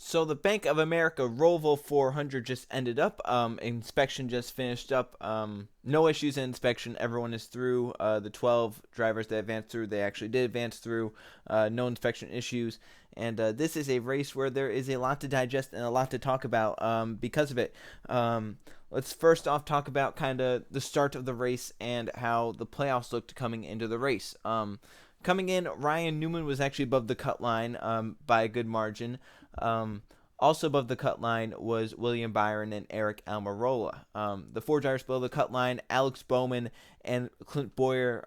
So the Bank of America Roval 400 just ended up. Inspection just finished up. No issues in inspection. Everyone is through. The 12 drivers that advanced through, they actually did advance through. No inspection issues. And this is a race where there is a lot to digest and a lot to talk about because of it. Let's first off talk about kind of the start of the race and how the playoffs looked coming into the race. Coming in, Ryan Newman was actually above the cut line by a good margin. Also above the cut line was William Byron and Eric Almirola. The four drivers below the cut line, Alex Bowman and Clint Boyer,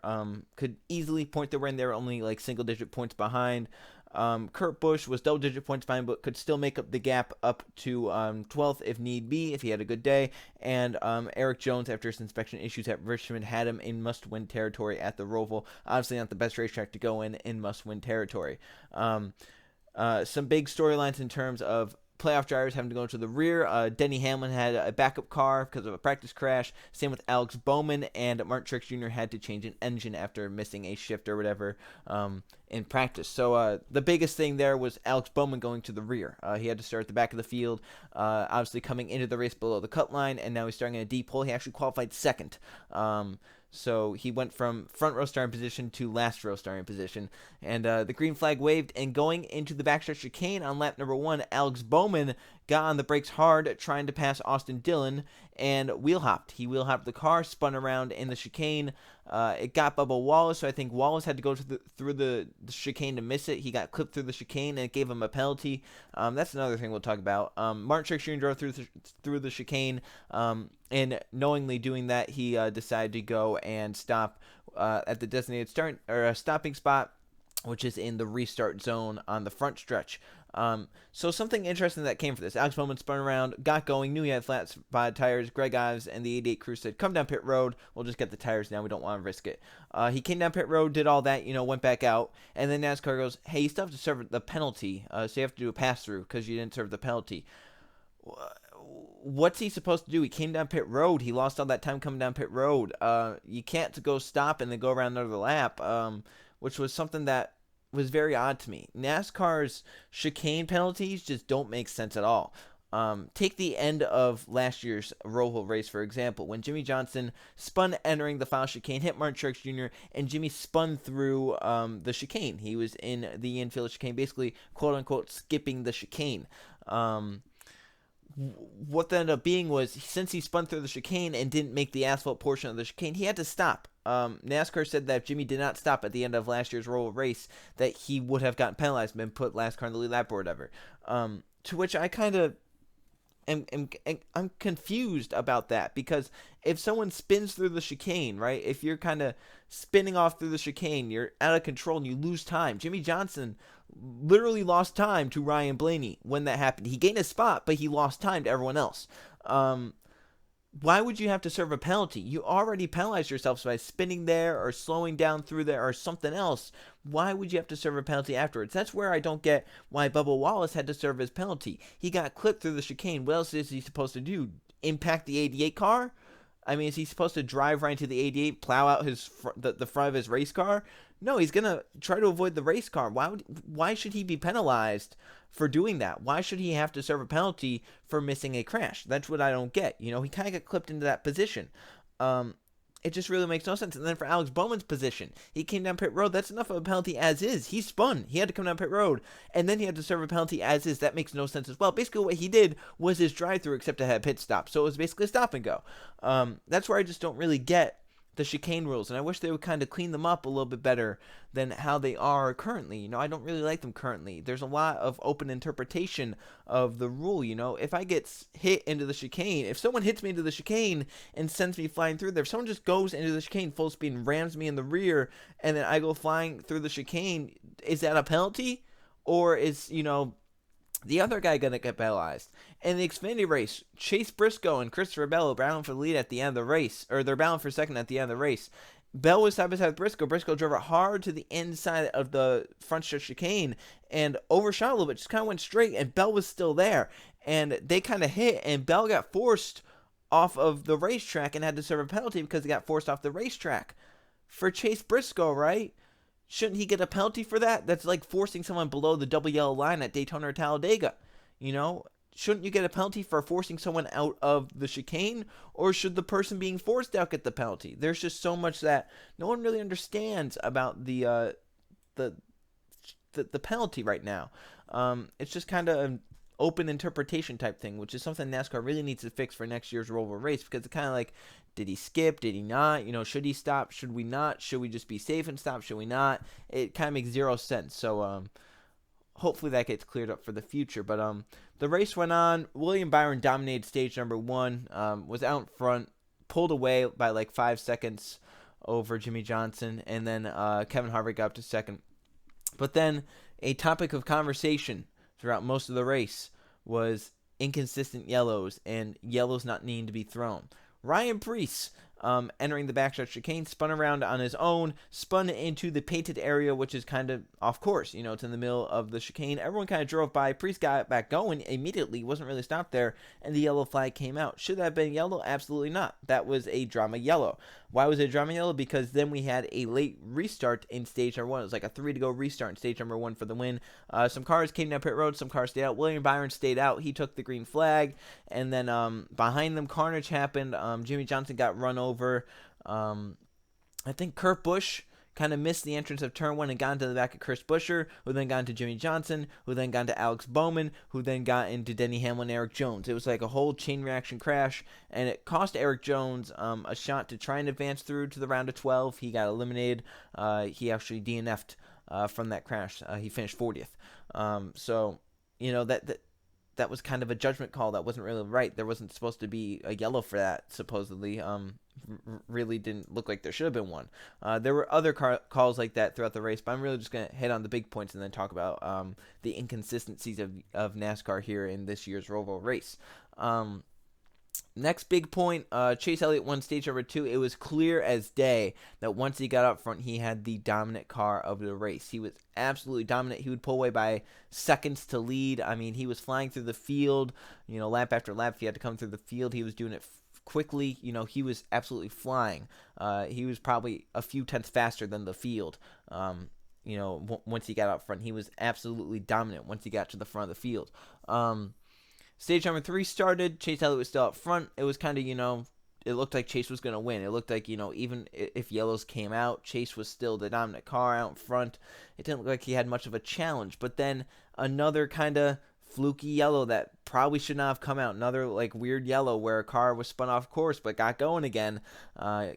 could easily point their way in. They were only like single-digit points behind. Kurt Busch was double-digit points behind, but could still make up the gap up to 12th if need be, if he had a good day. And Eric Jones, after his inspection issues at Richmond, had him in must-win territory at the Roval. Obviously not the best racetrack to go in must-win territory. Some big storylines in terms of playoff drivers having to go to the rear. Denny Hamlin had a backup car because of a practice crash. Same with Alex Bowman, and Martin Truex Jr. had to change an engine after missing a shift or whatever in practice. So the biggest thing there was Alex Bowman going to the rear. He had to start at the back of the field, obviously coming into the race below the cut line, and now he's starting in a deep hole. He actually qualified second. So he went from front row starting position to last row starting position. And the green flag waved, and going into the backstretch chicane on lap number 1, Alex Bowman got on the brakes hard, trying to pass Austin Dillon, and wheel hopped. He wheel hopped the car, spun around in the chicane. It got Bubba Wallace, so I think Wallace had to go through the chicane to miss it. He got clipped through the chicane, and it gave him a penalty. That's another thing we'll talk about. Martin Truex Jr. drove through the chicane, and knowingly doing that, he decided to go and stop at the designated stopping spot, which is in the restart zone on the front stretch. So something interesting that came for this. Alex Bowman spun around, got going, knew he had flat spot tires. Greg Ives and the 88 crew said, come down pit road. We'll just get the tires now. We don't want to risk it. He came down pit road, did all that, went back out. And then NASCAR goes, hey, you still have to serve the penalty. So you have to do a pass-through because you didn't serve the penalty. What's he supposed to do? He came down pit road. He lost all that time coming down pit road. You can't go stop and then go around another lap, which was something that was very odd to me. NASCAR's chicane penalties just don't make sense at all. Take the end of last year's Roval race, for example, when Jimmy Johnson spun entering the final chicane, hit Martin Truex Jr., and Jimmy spun through the chicane. He was in the infield chicane, basically, quote-unquote, skipping the chicane. What that ended up being was, since he spun through the chicane and didn't make the asphalt portion of the chicane, he had to stop. NASCAR said that if Jimmy did not stop at the end of last year's Roval race, that he would have gotten penalized and been put last car in the lead lap or whatever. To which I kind of I'm confused about that, because if someone spins through the chicane, right, if you're kind of spinning off through the chicane, you're out of control and you lose time. Jimmy Johnson literally lost time to Ryan Blaney when that happened. He gained a spot, but he lost time to everyone else. Why would you have to serve a penalty? You already penalized yourself by spinning there or slowing down through there or something else. Why would you have to serve a penalty afterwards? That's where I don't get why Bubba Wallace had to serve his penalty. He got clipped through the chicane. What else is he supposed to do? Impact the 88 car? I mean, is he supposed to drive right into the 88, plow out the front of his race car? No, he's going to try to avoid the race car. Why should he be penalized for doing that? Why should he have to serve a penalty for missing a crash? That's what I don't get. He kind of got clipped into that position. It just really makes no sense. And then for Alex Bowman's position, he came down pit road. That's enough of a penalty as is. He spun. He had to come down pit road. And then he had to serve a penalty as is. That makes no sense as well. Basically, what he did was his drive-through, except it had a pit stop. So it was basically a stop and go. That's where I just don't really get the chicane rules, and I wish they would kind of clean them up a little bit better than how they are currently. I don't really like them currently. There's a lot of open interpretation of the rule. If I get hit into the chicane, if someone hits me into the chicane and sends me flying through there, if someone just goes into the chicane full speed and rams me in the rear, and then I go flying through the chicane, is that a penalty? Or is, the other guy gonna get penalized? In the Xfinity race, Chase Briscoe and Christopher Bell are battling for the lead at the end of the race, or they're battling for second at the end of the race. Bell was side by side with Briscoe. Briscoe drove it hard to the inside of the front stretch chicane and overshot a little bit, just kind of went straight, and Bell was still there. And they kind of hit, and Bell got forced off of the racetrack and had to serve a penalty because he got forced off the racetrack. For Chase Briscoe, right? Shouldn't he get a penalty for that? That's like forcing someone below the double yellow line at Daytona or Talladega. You know, shouldn't you get a penalty for forcing someone out of the chicane, or should the person being forced out get the penalty? There's just so much that no one really understands about the the penalty right now. It's just kind of an open interpretation type thing, which is something NASCAR really needs to fix for next year's Roval race, because it's kind of like, did he skip? Did he not? You know, should he stop? Should we not? Should we just be safe and stop? Should we not? It kind of makes zero sense. So hopefully that gets cleared up for the future. But the race went on. William Byron dominated stage number one, was out in front, pulled away by like 5 seconds over Jimmy Johnson, and then Kevin Harvick got up to second. But then a topic of conversation throughout most of the race was inconsistent yellows and yellows not needing to be thrown. Ryan Preece, entering the backstretch chicane, spun around on his own, spun into the painted area, which is kind of off course. You know, it's in the middle of the chicane. Everyone kind of drove by. Preece got back going immediately, wasn't really stopped there, and the yellow flag came out. Should that have been yellow? Absolutely not. That was a drama yellow. Why was it a drama yellow? Because then we had a late restart in stage number one. It was like a 3 to go restart in stage number one for the win. Some cars came down pit road, some cars stayed out. William Byron stayed out. He took the green flag, and then behind them, carnage happened. Jimmy Johnson got run over. I think Kurt Busch kind of missed the entrance of turn one and got into the back of Chris Buescher, who then got into Jimmy Johnson, who then got into Alex Bowman, who then got into Denny Hamlin and Eric Jones. It was like a whole chain reaction crash, and it cost Eric Jones a shot to try and advance through to the round of 12. He got eliminated. He actually DNF'd from that crash. He finished 40th. So, you know, that was kind of a judgment call that wasn't really right. There wasn't supposed to be a yellow for that, supposedly. Really didn't look like there should have been one. There were other calls like that throughout the race, but I'm really just going to hit on the big points and then talk about the inconsistencies of NASCAR here in this year's Roval race. Next big point, Chase Elliott won stage number 2. It was clear as day that once he got up front, he had the dominant car of the race. He was absolutely dominant. He would pull away by seconds to lead. I mean, he was flying through the field, you know, lap after lap. If he had to come through the field, he was doing it quickly. You know, he was absolutely flying. He was probably a few tenths faster than the field. You know, once he got out front, he was absolutely dominant once he got to the front of the field. Stage number 3 started. Chase Elliott was still up front. It was kind of, you know, it looked like Chase was going to win. It looked like, you know, even if yellows came out, Chase was still the dominant car out in front. It didn't look like he had much of a challenge. But then another kind of fluky yellow that probably should not have come out. Another, like, weird yellow where a car was spun off course but got going again.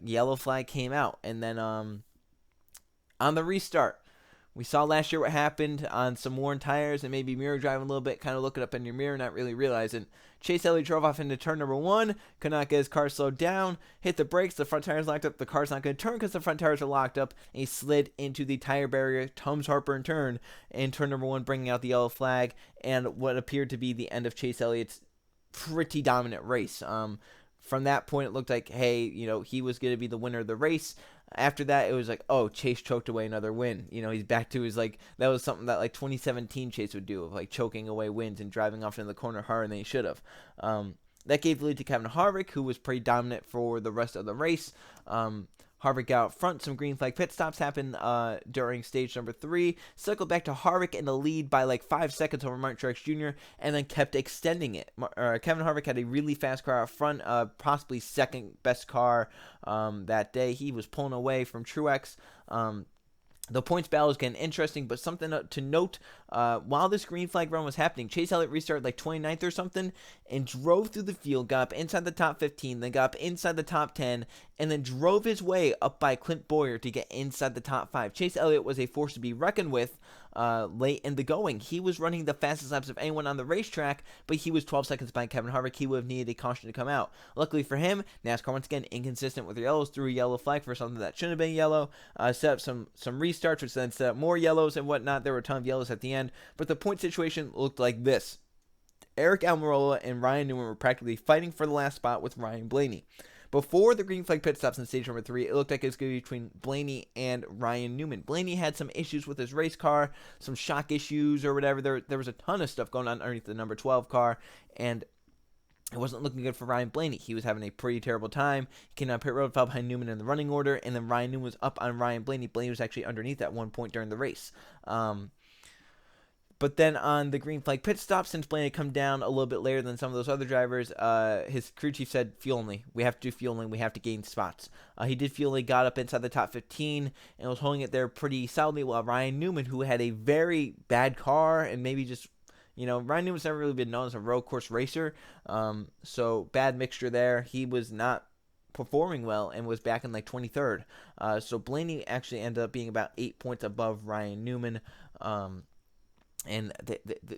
Yellow flag came out. And then on the restart, we saw last year what happened on some worn tires and maybe mirror driving a little bit, kind of looking up in your mirror, not really realizing. Chase Elliott drove off into turn number 1, could not get his car slowed down, hit the brakes, the front tires locked up, the car's not going to turn because the front tires are locked up, and he slid into the tire barrier, Tums Harper in turn number 1, bringing out the yellow flag, and what appeared to be the end of Chase Elliott's pretty dominant race. From that point, it looked like, hey, you know, he was going to be the winner of the race. After that, it was like, oh, Chase choked away another win. You know, he's back to his, like, that was something that, like, 2017 Chase would do, of, like, choking away wins and driving off into the corner harder than he should have. That gave the lead to Kevin Harvick, who was pretty dominant for the rest of the race. Harvick got out front. Some green flag pit stops happened during stage number 3. Cycled back to Harvick in the lead by like 5 seconds over Martin Truex Jr. and then kept extending it. Kevin Harvick had a really fast car out front, possibly second best car that day. He was pulling away from Truex. The points battle is getting interesting, but something to note, while this green flag run was happening, Chase Elliott restarted like 29th or something and drove through the field, got up inside the top 15, then got up inside the top 10, and then drove his way up by Clint Bowyer to get inside the top 5. Chase Elliott was a force to be reckoned with late in the going. He was running the fastest laps of anyone on the racetrack, but he was 12 seconds behind Kevin Harvick. He would have needed a caution to come out. Luckily for him, NASCAR once again inconsistent with the yellows, threw a yellow flag for something that shouldn't have been yellow, set up some restarts, which then set up more yellows and whatnot. There were a ton of yellows at the end, but the point situation looked like this. Eric Almirola and Ryan Newman were practically fighting for the last spot with Ryan Blaney. Before the green flag pit stops in stage number 3, it looked like it was going to be between Blaney and Ryan Newman. Blaney had some issues with his race car, some shock issues or whatever. There was a ton of stuff going on underneath the number 12 car, and it wasn't looking good for Ryan Blaney. He was having a pretty terrible time. He came down pit road, fell behind Newman in the running order, and then Ryan Newman was up on Ryan Blaney. Blaney was actually underneath at one point during the race. But then on the green flag pit stop, since Blaney had come down a little bit later than some of those other drivers, his crew chief said, fuel only. We have to do fuel only. We have to gain spots. He did fuel only, got up inside the top 15, and was holding it there pretty solidly, while Ryan Newman, who had a very bad car and maybe just, Ryan Newman's never really been known as a road course racer, so bad mixture there. He was not performing well and was back in like 23rd. So Blaney actually ended up being about 8 points above Ryan Newman. And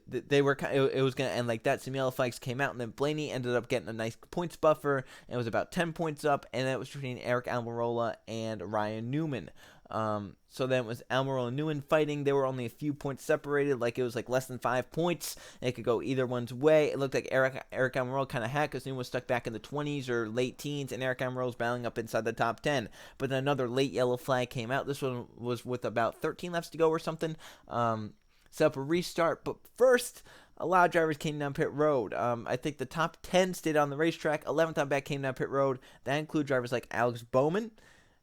they were it was going to end like that. Some yellow flags came out, and then Blaney ended up getting a nice points buffer, and it was about 10 points up, and that was between Eric Almirola and Ryan Newman. So then it was Almirola and Newman fighting. They were only a few points separated, like it was like less than 5 points. It could go either one's way. It looked like Eric Almirola kind of had, because Newman was stuck back in the 20s or late teens, and Eric Almirola was battling up inside the top 10. But then another late yellow flag came out. This one was with about 13 laps to go or something. Set up a restart, but first, a lot of drivers came down pit road. I think the top 10 stayed on the racetrack. 11th on back came down pit road. That included drivers like Alex Bowman,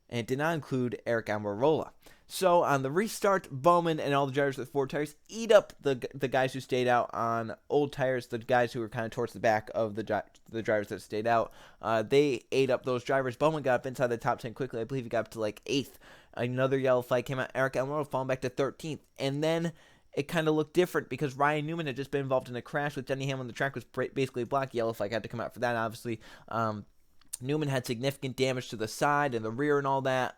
and it did not include Eric Almirola. So on the restart, Bowman and all the drivers with 4 tires eat up the guys who stayed out on old tires, the guys who were kind of towards the back of the drivers that stayed out. They ate up those drivers. Bowman got up inside the top 10 quickly. I believe he got up to like 8th. Another yellow flag came out. Eric Almirola falling back to 13th. And then it kind of looked different because Ryan Newman had just been involved in a crash with Denny Hamlin. The track was basically blocked. Yellow flag had to come out for that, obviously. Newman had significant damage to the side and the rear and all that.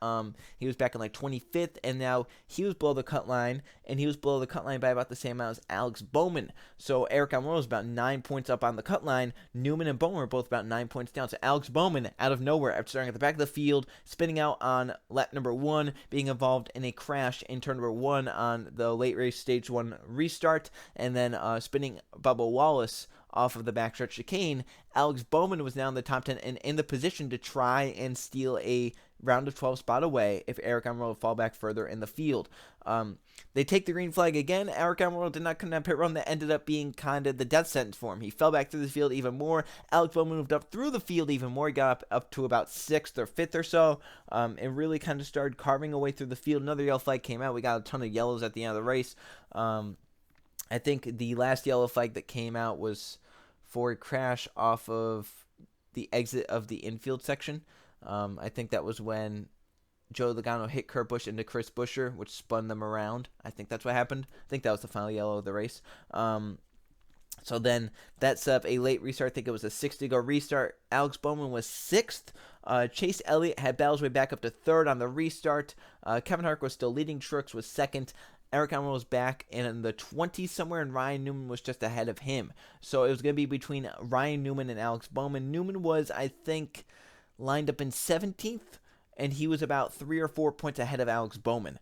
He was back in like 25th, and now he was below the cut line, and he was below the cut line by about the same amount as Alex Bowman. So Eric Almirola was about 9 points up on the cut line. Newman and Bowman were both about 9 points down. So Alex Bowman, out of nowhere, after starting at the back of the field, spinning out on lap number 1, being involved in a crash in turn number 1 on the late race stage 1 restart, and then spinning Bubba Wallace off of the backstretch chicane. Alex Bowman was now in the top 10 and in the position to try and steal a round of 12 spot away if Eric Almirola would fall back further in the field. They take the green flag again. Eric Almirola did not come down pit road. That ended up being kind of the death sentence for him. He fell back through the field even more. Alex Bowman moved up through the field even more. He got up to about 6th or 5th or so, and really kind of started carving away through the field. Another yellow flag came out. We got a ton of yellows at the end of the race. I think the last yellow flag that came out was for a crash off of the exit of the infield section. I think that was when Joe Logano hit Kurt Busch into Chris Buescher, which spun them around. I think that's what happened. I think that was the final yellow of the race. So then that set up a late restart. I think it was a 6 to go restart. Alex Bowman was 6th. Chase Elliott had battled his way back up to 3rd on the restart. Kevin Harvick was still leading. Truex was 2nd. Eric Almirola was back in the 20s somewhere, and Ryan Newman was just ahead of him. So it was going to be between Ryan Newman and Alex Bowman. Newman was, I think, lined up in 17th, and he was about 3 or 4 points ahead of Alex Bowman.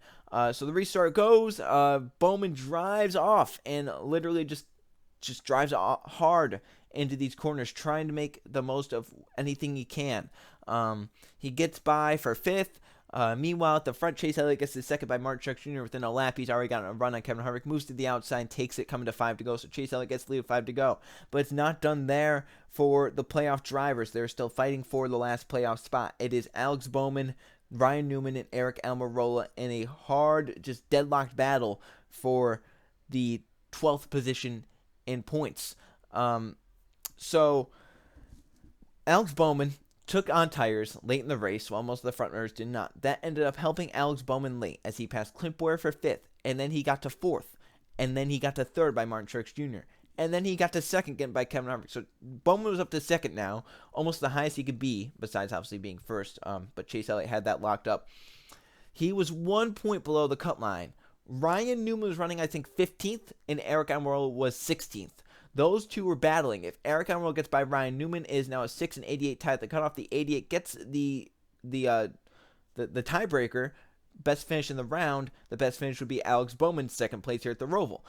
So the restart goes. Bowman drives off and literally just drives hard into these corners, trying to make the most of anything he can. He gets by for 5th. Meanwhile, at the front, Chase Elliott gets to 2nd by Martin Truex Jr. within a lap. He's already got a run on Kevin Harvick, moves to the outside, takes it, coming to 5 to go. So Chase Elliott gets the lead with 5 to go. But it's not done there for the playoff drivers. They're still fighting for the last playoff spot. It is Alex Bowman, Ryan Newman, and Eric Almirola in a hard, just deadlocked battle for the 12th position in points. So Alex Bowman took on tires late in the race while most of the front runners did not. That ended up helping Alex Bowman late as he passed Clint Bowyer for 5th, and then he got to 4th, and then he got to 3rd by Martin Truex Jr., and then he got to 2nd again by Kevin Harvick. So Bowman was up to 2nd now, almost the highest he could be, besides obviously being 1st, but Chase Elliott had that locked up. He was 1 point below the cut line. Ryan Newman was running, I think, 15th, and Eric Almirola was 16th. Those two were battling. If Eric Almirola gets by Ryan Newman, it is now a 6 and 88 tie at the cutoff. The 88 gets the tiebreaker. Best finish in the round. The best finish would be Alex Bowman's 2nd place here at the Roval.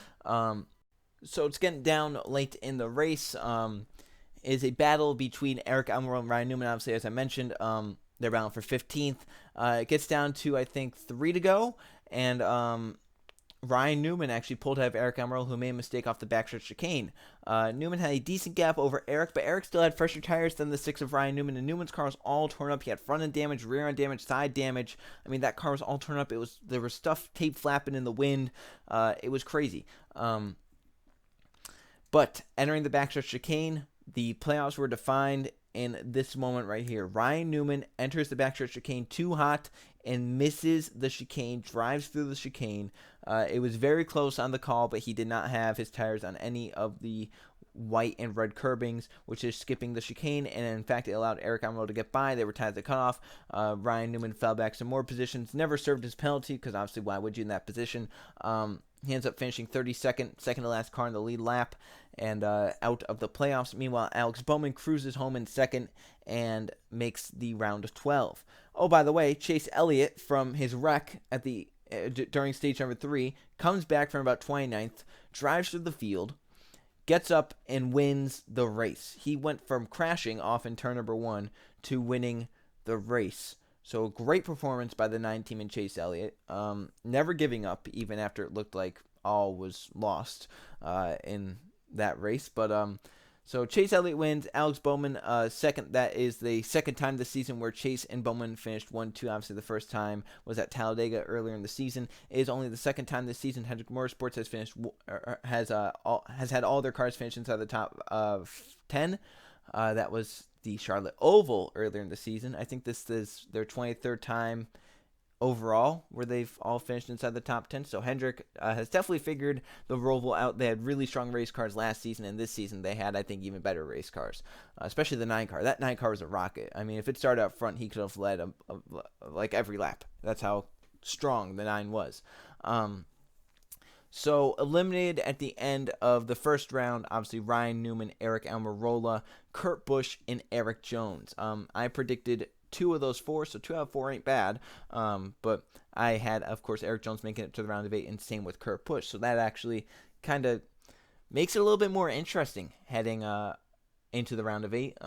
So it's getting down late in the race. Is a battle between Eric Almirola and Ryan Newman. Obviously, as I mentioned, they're battling for 15th. It gets down to, I think, 3 to go, and Ryan Newman actually pulled out of Eric Almirola, who made a mistake off the backstretch chicane. Newman had a decent gap over Eric, but Eric still had fresher tires than the 6 of Ryan Newman, and Newman's car was all torn up. He had front end damage, rear end damage, side damage. I mean, that car was all torn up. There was stuff tape flapping in the wind. It was crazy. But entering the backstretch chicane, the playoffs were defined in this moment right here. Ryan Newman enters the backstretch chicane too hot and misses the chicane, drives through the chicane. It was very close on the call, but he did not have his tires on any of the white and red curbings, which is skipping the chicane, and in fact it allowed Eric Almirola to get by. They were tied at the cutoff. Ryan Newman fell back some more positions, never served his penalty, because obviously why would you in that position? He ends up finishing 32nd, second to last car in the lead lap, and out of the playoffs. Meanwhile, Alex Bowman cruises home in second and makes the round of 12. Oh, by the way, Chase Elliott, from his wreck at the during stage number 3, comes back from about 29th, drives through the field, gets up and wins the race. He went from crashing off in turn number 1 to winning the race. So great performance by the 9 team and Chase Elliott. Never giving up even after it looked like all was lost in that race. But so Chase Elliott wins. Alex Bowman second. That is the second time this season where Chase and Bowman finished 1-2. Obviously, the first time was at Talladega earlier in the season. It is only the second time this season Hendrick Motorsports has finished has had all their cars finish inside the top 10. That was the Charlotte Oval earlier in the season. I think this is their 23rd time overall where they've all finished inside the top 10. So Hendrick has definitely figured the Roval out. They had really strong race cars last season, and this season they had, I think, even better race cars, especially the 9 car. That 9 car was a rocket. I mean, if it started out front, he could have led like every lap. That's how strong the 9 was. So eliminated at the end of the first round, obviously Ryan Newman, Eric Almirola, Kurt Busch, and Eric Jones. I predicted 2 of those 4, so 2 out of 4 ain't bad. But I had, of course, Eric Jones making it to the round of 8, and same with Kurt Busch. So that actually kind of makes it a little bit more interesting heading into the round of 8,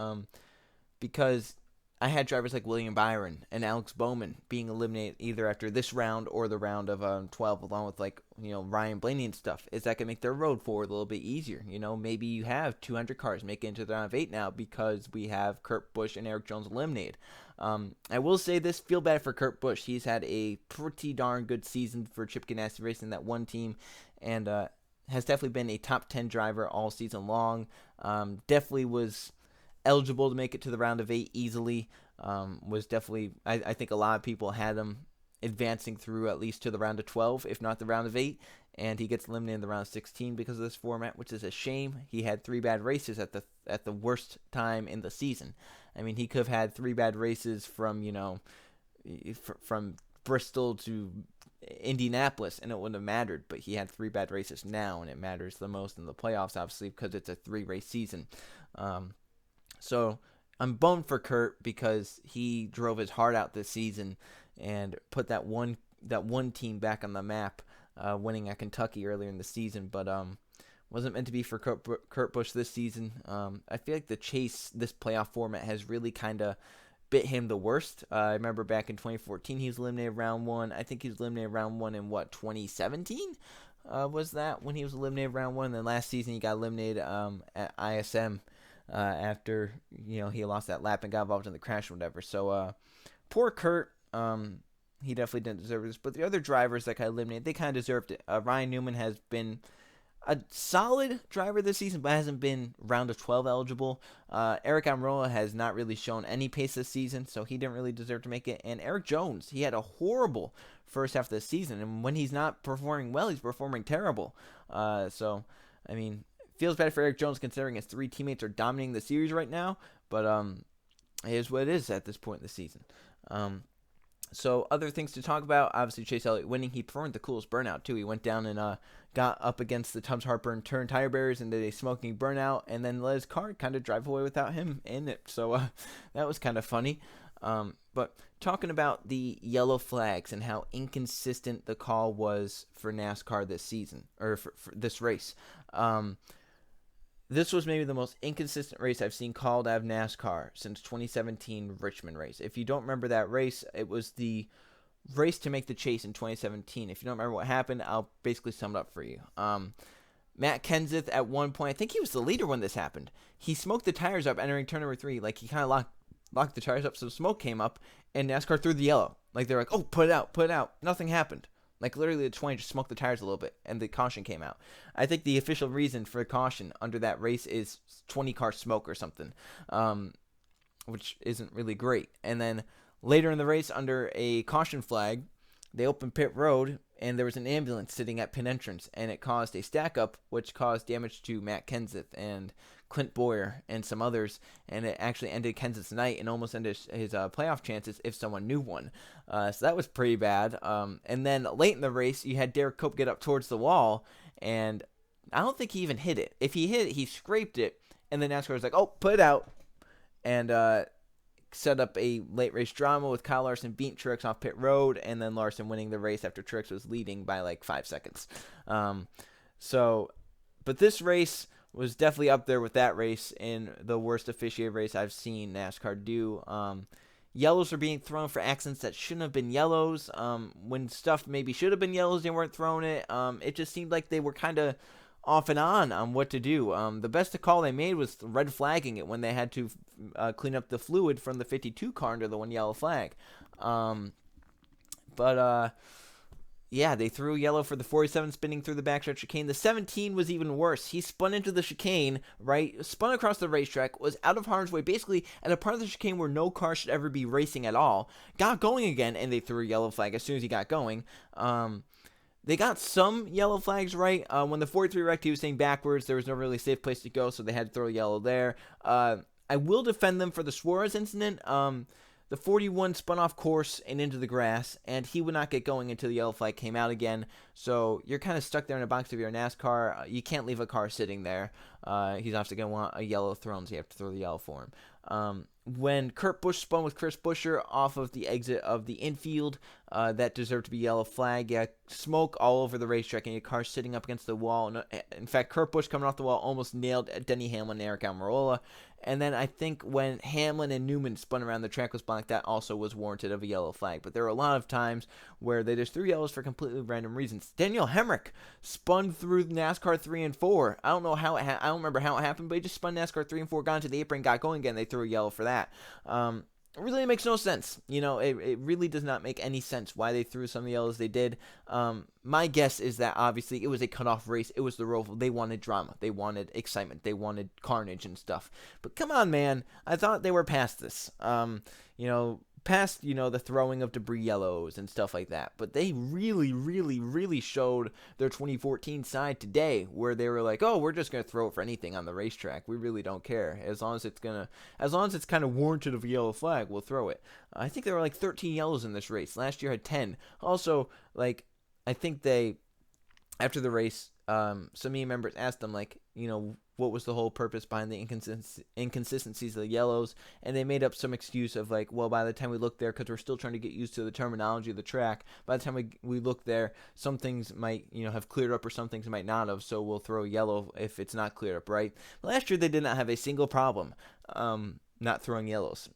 because I had drivers like William Byron and Alex Bowman being eliminated either after this round or the round of 12, along with Ryan Blaney and stuff. Is that going to make their road forward a little bit easier? Maybe you have 200 cars make it into the round of 8 now because we have Kurt Busch and Eric Jones eliminated. I will say this, feel bad for Kurt Busch. He's had a pretty darn good season for Chip Ganassi Racing, that one team, and has definitely been a top 10 driver all season long. Definitely was eligible to make it to the round of 8 easily. Was definitely, I think a lot of people had him advancing through at least to the round of 12, if not the round of 8, and he gets eliminated in the round of 16 because of this format, which is a shame. He had 3 bad races at the worst time in the season. I mean, he could have had 3 bad races from Bristol to Indianapolis, and it wouldn't have mattered, but he had 3 bad races now, and it matters the most in the playoffs, obviously, because it's a 3-race season. So I'm bummed for Kurt because he drove his heart out this season and put that one team back on the map, winning at Kentucky earlier in the season, but wasn't meant to be for Kurt Busch this season. I feel like this playoff format has really kind of bit him the worst. I remember back in 2014 he was eliminated round 1. I think he was eliminated round 1 in 2017? Was that when he was eliminated round 1? And then last season he got eliminated at ISM. After he lost that lap and got involved in the crash or whatever. So poor Kurt, he definitely didn't deserve this. But the other drivers that got eliminated, they kind of deserved it. Ryan Newman has been a solid driver this season, but hasn't been round of 12 eligible. Eric Almirola has not really shown any pace this season, so he didn't really deserve to make it. And Eric Jones, he had a horrible first half of the season, and when he's not performing well, he's performing terrible. So I mean, feels bad for Eric Jones considering his 3 teammates are dominating the series right now, but it is what it is at this point in the season. So other things to talk about, obviously Chase Elliott winning. He performed the coolest burnout too. He went down and got up against the Tubbs Harper turn tire barriers and did a smoking burnout, and then let his car kind of drive away without him in it. So that was kind of funny. But talking about the yellow flags and how inconsistent the call was for NASCAR this season, or for this race. This was maybe the most inconsistent race I've seen called out of NASCAR since 2017 Richmond race. If you don't remember that race, it was the race to make the chase in 2017. If you don't remember what happened, I'll basically sum it up for you. Matt Kenseth at one point, I think he was the leader when this happened. He smoked the tires up entering turn number 3. Like, he kind of locked the tires up, so smoke came up, and NASCAR threw the yellow. Like, they're like, oh, put it out, put it out. Nothing happened. Like, literally the 20 just smoked the tires a little bit, and the caution came out. I think the official reason for the caution under that race is 20-car smoke or something, which isn't really great. And then later in the race, under a caution flag, they opened pit road, and there was an ambulance sitting at pit entrance, and it caused a stack-up, which caused damage to Matt Kenseth and Clint Boyer and some others, and it actually ended Kenseth's night and almost ended his playoff chances if someone knew one. So that was pretty bad. And then late in the race, you had Derek Cope get up towards the wall, and I don't think he even hit it. If he hit it, he scraped it, and then NASCAR was like, oh, put it out, and set up a late race drama with Kyle Larson beating Truex off pit road, and then Larson winning the race after Truex was leading by like 5 seconds. But this race was definitely up there with that race in the worst officiated race I've seen NASCAR do. Yellows were being thrown for accidents that shouldn't have been yellows. When stuff maybe should have been yellows, they weren't throwing it. It just seemed like they were kind of off and on what to do. The best call they made was red flagging it when they had to clean up the fluid from the 52 car under the one yellow flag. Yeah, they threw yellow for the 47 spinning through the backstretch chicane. The 17 was even worse. He spun into the chicane, right? Spun across the racetrack, was out of harm's way, basically at a part of the chicane where no car should ever be racing at all. Got going again, and they threw a yellow flag as soon as he got going. They got some yellow flags right. When the 43 wrecked, he was staying backwards. There was no really safe place to go, so they had to throw yellow there. I will defend them for the Suarez incident. The 41 spun off course and into the grass, and he would not get going until the yellow flag came out again. So you're kind of stuck there in a box if you're a NASCAR. You can't leave a car sitting there. He's obviously going to want a yellow thrown, so you have to throw the yellow for him. When Kurt Busch spun with Chris Buescher off of the exit of the infield, that deserved to be yellow flag. Yeah, smoke all over the racetrack, and your car sitting up against the wall. In fact, Kurt Busch coming off the wall almost nailed Denny Hamlin and Eric Almirola. And then I think when Hamlin and Newman spun around the track was black, that also was warranted of a yellow flag. But there were a lot of times where they just threw yellows for completely random reasons. Daniel Hemrick spun through NASCAR 3 and 4. I don't know how I don't remember how it happened, but he just spun NASCAR 3 and 4, got into the apron, got going again. They threw a yellow for that. It really makes no sense. It really does not make any sense why they threw some of the yellows they did. My guess is that obviously it was a cutoff race. It was the Roval. They wanted drama. They wanted excitement. They wanted carnage and stuff. But come on, man. I thought they were past this. Past, the throwing of debris yellows and stuff like that. But they really, really, really showed their 2014 side today, where they were like, oh, we're just going to throw it for anything on the racetrack. We really don't care. As long as it's kind of warranted of a yellow flag, we'll throw it. I think there were like 13 yellows in this race. Last year had 10. Also, I think they, after the race, some media members asked them, what was the whole purpose behind the inconsistencies of the yellows, and they made up some excuse of well, by the time we look there, because we're still trying to get used to the terminology of the track, by the time we look there, some things might have cleared up or some things might not have, so we'll throw yellow if it's not cleared up, right? Last year they did not have a single problem not throwing yellows.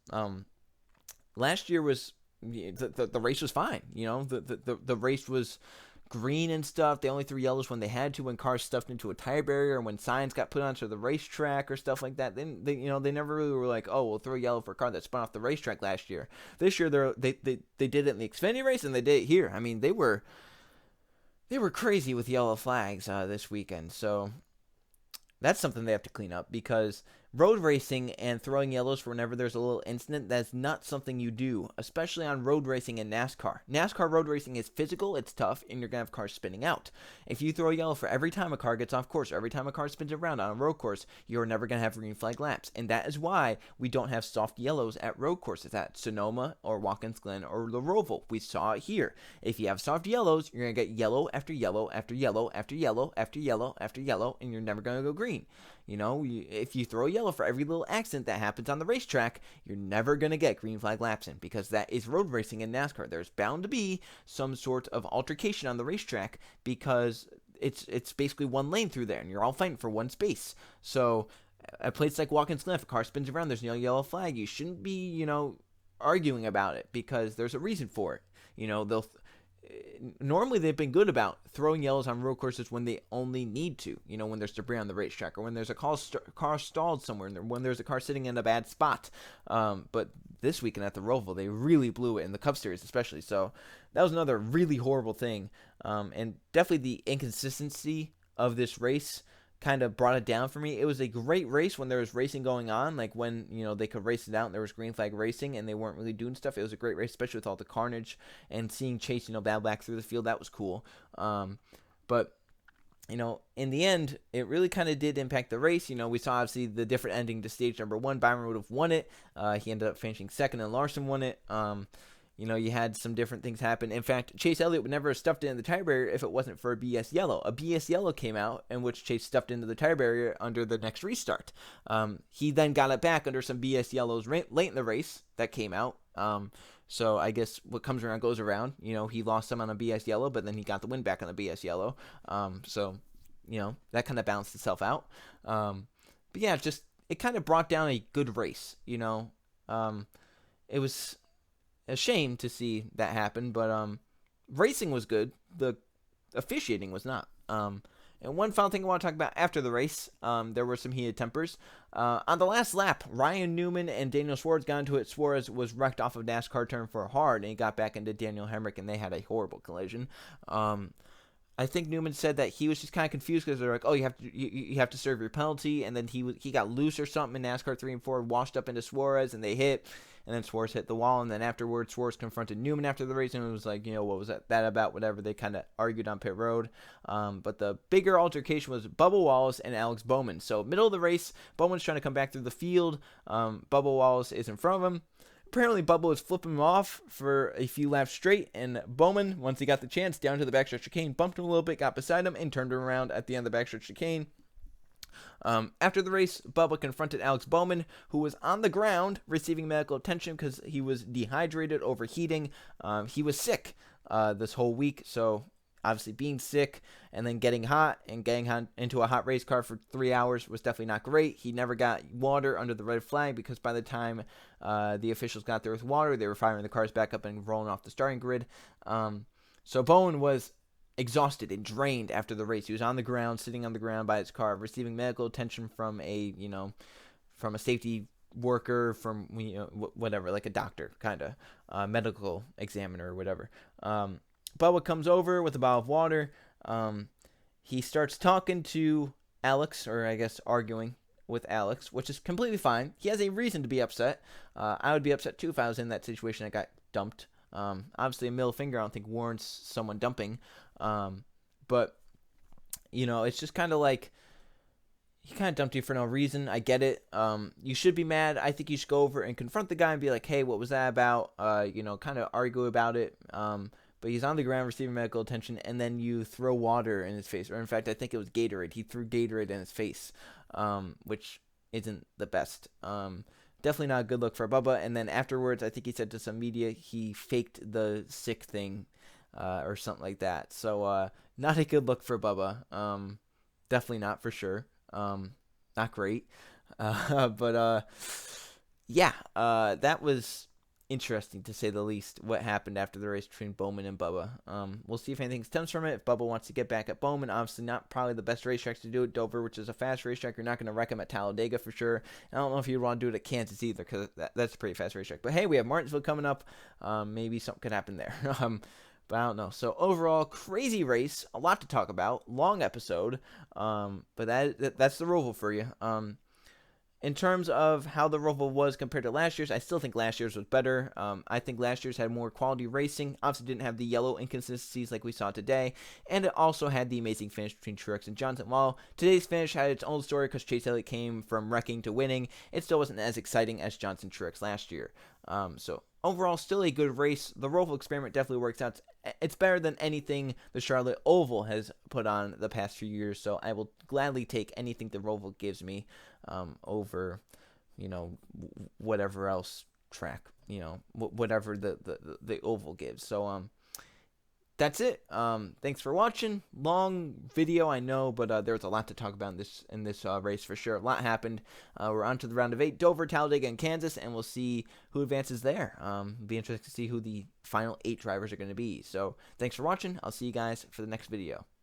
Last year was the race was fine. The race was green and stuff. They only threw yellows when they had to, when cars stuffed into a tire barrier, and when signs got put onto the racetrack or stuff like that. Then they never really were like, oh, we'll throw yellow for a car that spun off the racetrack last year. This year they did it in the Xfinity race, and they did it here. I mean, they were crazy with yellow flags this weekend. So that's something they have to clean up, because road racing and throwing yellows for whenever there's a little incident, that's not something you do, especially on road racing and NASCAR. NASCAR road racing is physical, it's tough, and you're going to have cars spinning out. If you throw a yellow for every time a car gets off course, or every time a car spins around on a road course, you're never going to have green flag laps. And that is why we don't have soft yellows at road courses at Sonoma or Watkins Glen or the Roval. We saw it here. If you have soft yellows, you're going to get yellow after yellow after yellow after yellow after yellow after yellow, and you're never going to go green. If you throw yellow for every little accident that happens on the racetrack, you're never going to get green flag laps in, because that is road racing in NASCAR. There's bound to be some sort of altercation on the racetrack, because it's basically one lane through there, and you're all fighting for one space. So at a place like Watkins Glen, if a car spins around, there's no yellow flag. You shouldn't be, arguing about it because there's a reason for it. They'll normally they've been good about throwing yellows on road courses when they only need to. When there's debris on the racetrack, or when there's a car stalled somewhere, when there's a car sitting in a bad spot. But this weekend at the Roval, they really blew it in the Cup Series, especially. So that was another really horrible thing, and definitely the inconsistency of this race kind of brought it down for me. It was a great race when there was racing going on, like when they could race it out and there was green flag racing and they weren't really doing stuff. It was a great race, especially with all the carnage and seeing Chase battle back through the field. That was cool. But in the end, it really kind of did impact the race. We saw obviously the different ending to stage number 1. Byron would have won it. He ended up finishing second, and Larson won it. You had some different things happen. In fact, Chase Elliott would never have stuffed it in the tire barrier if it wasn't for a BS yellow. A BS yellow came out in which Chase stuffed into the tire barrier under the next restart. He then got it back under some BS yellows late in the race that came out. So I guess what comes around goes around. He lost some on a BS yellow, but then he got the win back on a BS yellow. So that kind of balanced itself out. But yeah, it kind of brought down a good race. It was a shame to see that happen, but racing was good. The officiating was not. And one final thing I want to talk about after the race, there were some heated tempers. On the last lap, Ryan Newman and Daniel Suarez got into it. Suarez was wrecked off of NASCAR turn 4 hard, and he got back into Daniel Hemrick, and they had a horrible collision. I think Newman said that he was just kind of confused because they're like, oh, you have to serve your penalty, and then he got loose or something in NASCAR 3 and 4, washed up into Suarez, and they hit. And then Suarez hit the wall, and then afterwards, Suarez confronted Newman after the race, and it was like, what was that about? Whatever. They kind of argued on pit road. But the bigger altercation was Bubba Wallace and Alex Bowman. So middle of the race, Bowman's trying to come back through the field. Bubba Wallace is in front of him. Apparently, Bubba was flipping him off for a few laps straight, and Bowman, once he got the chance, down to the backstretch chicane, bumped him a little bit, got beside him, and turned him around at the end of the backstretch chicane. After the race, Bubba confronted Alex Bowman, who was on the ground receiving medical attention because he was dehydrated, overheating. He was sick this whole week, so obviously being sick and then getting hot and getting into a hot race car for 3 hours was definitely not great. He never got water under the red flag because by the time the officials got there with water, they were firing the cars back up and rolling off the starting grid. So Bowman was exhausted and drained after the race. He was on the ground, sitting on the ground by his car, receiving medical attention from a safety worker, from whatever, like a doctor, kind of medical examiner or whatever. Bubba comes over with a bottle of water. He starts talking to Alex, or I guess arguing with Alex, which is completely fine. He has a reason to be upset. I would be upset too if I was in that situation and got dumped. Obviously, a middle finger I don't think warrants someone dumping. But it's just kind of like he kind of dumped you for no reason. I get it. You should be mad. I think you should go over and confront the guy and be like, hey, what was that about? Kind of argue about it. But he's on the ground receiving medical attention, and then you throw water in his face. Or in fact, I think it was Gatorade. He threw Gatorade in his face, which isn't the best. Definitely not a good look for Bubba. And then afterwards, I think he said to some media he faked the sick thing or something like that. So not a good look for Bubba. Definitely not for sure. Not great. But that was interesting to say the least, what happened after the race between Bowman and Bubba. We'll see if anything stems from it. If Bubba wants to get back at Bowman, obviously not probably the best racetrack to do it. Dover, which is a fast racetrack, you're not going to wreck him at Talladega for sure. I don't know if you'd want to do it at Kansas either, because that's a pretty fast racetrack. But hey, we have Martinsville coming up. Maybe something could happen there. But I don't know. So overall, crazy race, a lot to talk about, long episode. But that's the Roval for you. In terms of how the Roval was compared to last year's, I still think last year's was better. I think last year's had more quality racing. Obviously didn't have the yellow inconsistencies like we saw today. And it also had the amazing finish between Truex and Johnson. While today's finish had its own story because Chase Elliott came from wrecking to winning, it still wasn't as exciting as Johnson Truex last year. So overall, still a good race. The Roval experiment definitely works out. It's better than anything the Charlotte Oval has put on the past few years. So I will gladly take anything the Roval gives me over, whatever else track, whatever the Oval gives. So that's it. Thanks for watching. Long video, I know, but there was a lot to talk about in this race for sure. A lot happened. We're on to the round of 8: Dover, Talladega, and Kansas, and we'll see who advances there. Be interesting to see who the final 8 drivers are going to be. So thanks for watching. I'll see you guys for the next video.